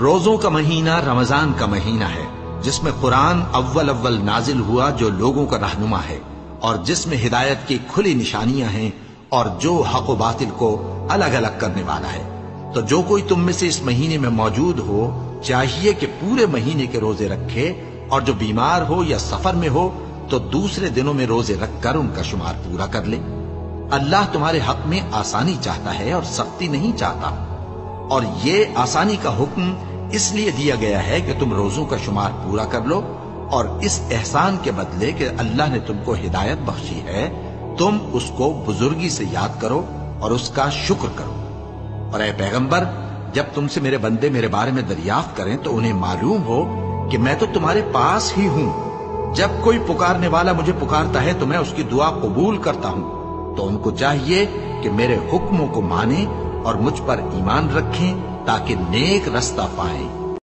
روزوں کا مہینہ رمضان کا مہینہ ہے، جس میں قرآن اول نازل ہوا، جو لوگوں کا رہنما ہے اور جس میں ہدایت کی کھلی نشانیاں ہیں اور جو حق و باطل کو الگ الگ کرنے والا ہے۔ تو جو کوئی تم میں سے اس مہینے میں موجود ہو چاہیے کہ پورے مہینے کے روزے رکھے، اور جو بیمار ہو یا سفر میں ہو تو دوسرے دنوں میں روزے رکھ کر ان کا شمار پورا کر لے۔ اللہ تمہارے حق میں آسانی چاہتا ہے اور سختی نہیں چاہتا، اور یہ آسانی کا حکم اس لیے دیا گیا ہے کہ تم روزوں کا شمار پورا کر لو، اور اس احسان کے بدلے کہ اللہ نے تم کو ہدایت بخشی ہے تم اس کو بزرگی سے یاد کرو اور اس کا شکر کرو۔ اور اے پیغمبر، جب تم سے میرے بندے میرے بارے میں دریافت کریں تو انہیں معلوم ہو کہ میں تو تمہارے پاس ہی ہوں۔ جب کوئی پکارنے والا مجھے پکارتا ہے تو میں اس کی دعا قبول کرتا ہوں، تو ان کو چاہیے کہ میرے حکموں کو مانیں اور مجھ پر ایمان رکھیں تاکہ نیک رستہ پائیں۔